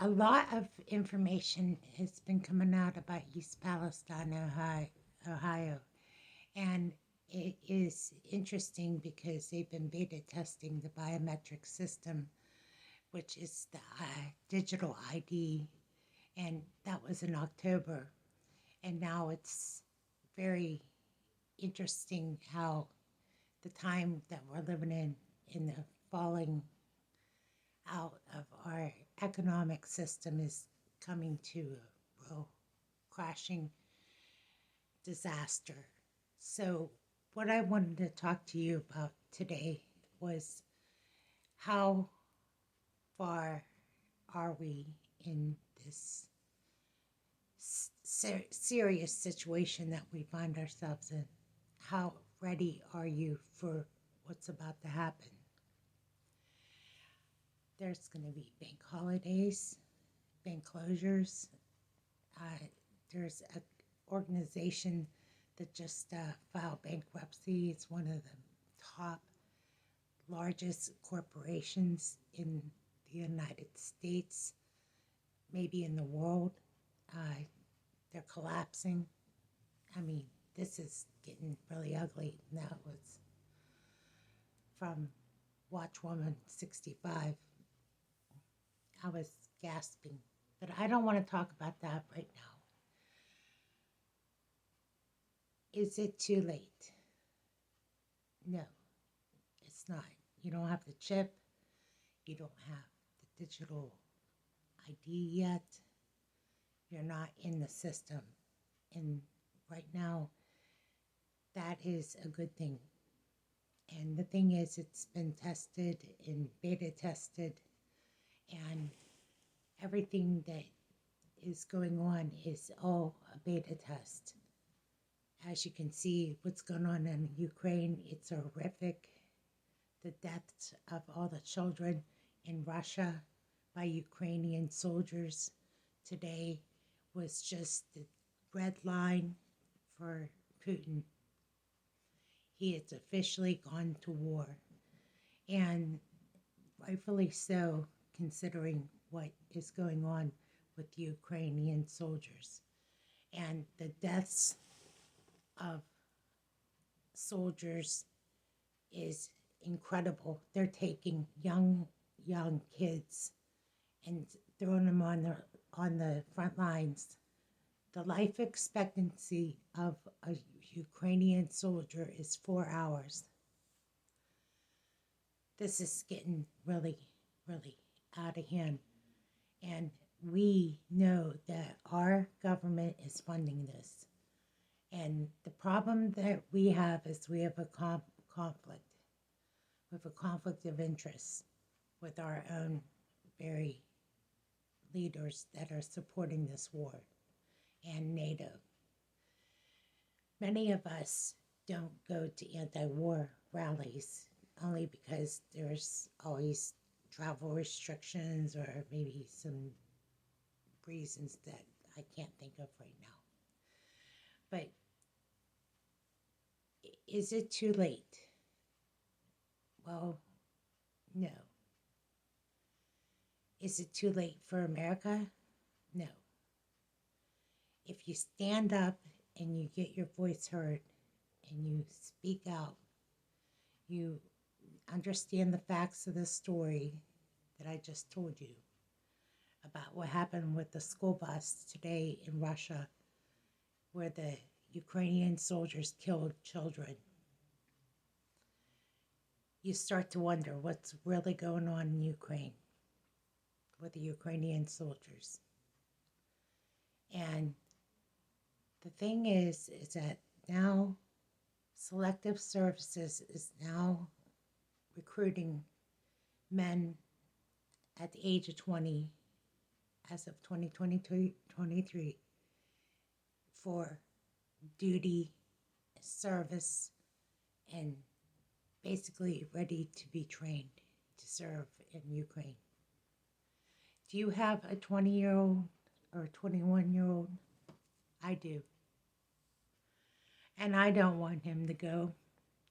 A lot of information has been coming out about East Palestine, Ohio, and it is interesting because they've been beta testing the biometric system, which is the digital ID, and that was in October. And now it's very interesting how the time that we're living in the falling out of our economic system, is coming to a real crashing disaster. So, what I wanted to talk to you about today was how far are we in this serious situation that we find ourselves in? How ready are you for what's about to happen? There's going to be bank holidays, bank closures. Uh, there's an organization that just filed bankruptcy. It's one of the top, largest corporations in the United States, maybe in the world. Uh, they're collapsing. I mean, this is getting really ugly. And that was from Watchwoman 65. I was gasping. But I don't want to talk about that right now. Is it too late? No, it's not. You don't have the chip. You don't have the digital ID yet. You're not in the system. And right now, that is a good thing. And the thing is, it's been tested and beta tested, and everything that is going on is all a beta test. As you can see, what's going on in Ukraine, it's horrific. The deaths of all the children in Russia by Ukrainian soldiers today was just the red line for Putin. He has officially gone to war, and rightfully so, considering what is going on with the Ukrainian soldiers and the deaths of soldiers is incredible. They're taking young kids and throwing them on the front lines. The life expectancy of a Ukrainian soldier is 4 hours. This is getting really, really out of hand. And we know that our government is funding this. And the problem that we have is we have a conflict. We have a conflict of interest with our own very leaders that are supporting this war and NATO. Many of us don't go to anti-war rallies only because there's always travel restrictions or maybe some reasons that I can't think of right now. But is it too late? Well, no. Is it too late for America? No. If you stand up and you get your voice heard and you speak out, you understand the facts of the story that I just told you about what happened with the school bus today in Russia, where the Ukrainian soldiers killed children. You start to wonder what's really going on in Ukraine with the Ukrainian soldiers. And the thing is that now Selective Services is now recruiting men at the age of 20, as of 2023, for duty, service, and basically ready to be trained to serve in Ukraine. Do you have a 20-year-old or a 21-year-old? I do. And I don't want him to go.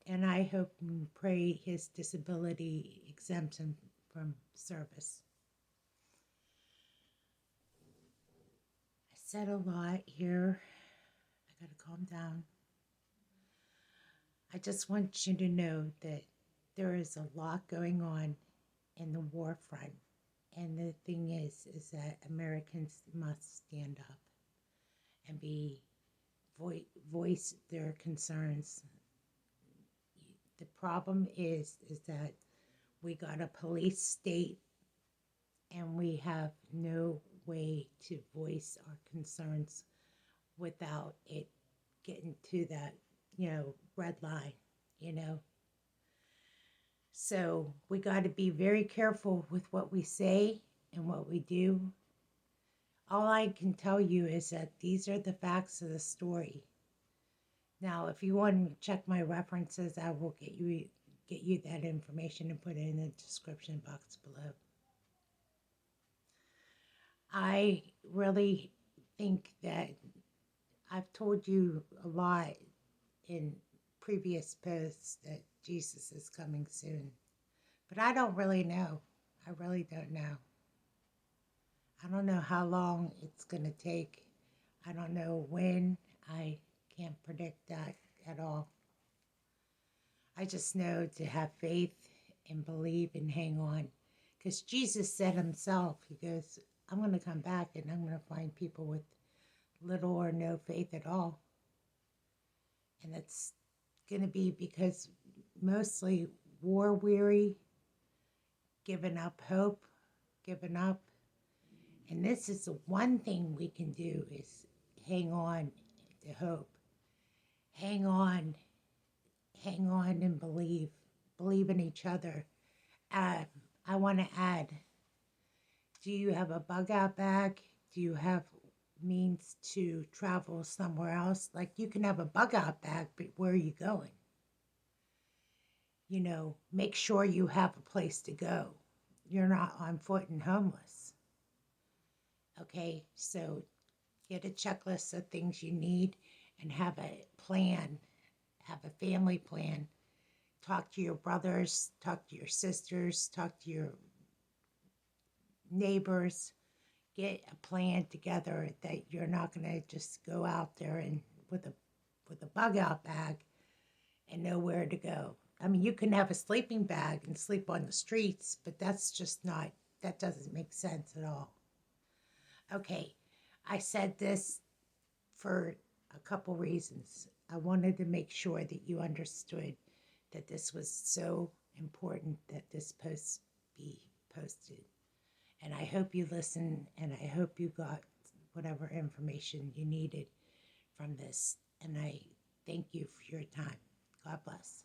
And I hope and pray his disability exempts him from service. said a lot here. I gotta calm down. I just want you to know that there is a lot going on in the war front. And the thing is that Americans must stand up and be voice their concerns. The problem is that we got a police state and we have no way to voice our concerns without it getting to that, red line, you know. So we got to be very careful with what we say and what we do. All I can tell you is that these are the facts of the story. Now, if you want to check my references, I will get you that information and put it in the description box below. I really think that I've told you a lot in previous posts that Jesus is coming soon. But I don't really know. I really don't know. I don't know how long it's going to take. I don't know when. I can't predict that at all. I just know to have faith and believe and hang on. Because Jesus said himself, he goes, I'm going to come back and I'm going to find people with little or no faith at all. And it's going to be because mostly war weary, giving up hope, giving up. And this is the one thing we can do is hang on to hope. Hang on and believe. Believe in each other. I want to add, do you have a bug out bag? Do you have means to travel somewhere else? Like you can have a bug out bag, but where are you going? Make sure you have a place to go. You're not on foot and homeless. Okay, so get a checklist of things you need and have a plan, have a family plan. Talk to your brothers, talk to your sisters, talk to your neighbors. Get a plan together that you're not going to just go out there and with a bug out bag and know where to go. I mean, you can have a sleeping bag and sleep on the streets, but that doesn't make sense at all. Okay, I said this for a couple reasons. I wanted to make sure that you understood that this was so important that this post be posted. And I hope you listened and I hope you got whatever information you needed from this. And I thank you for your time. God bless.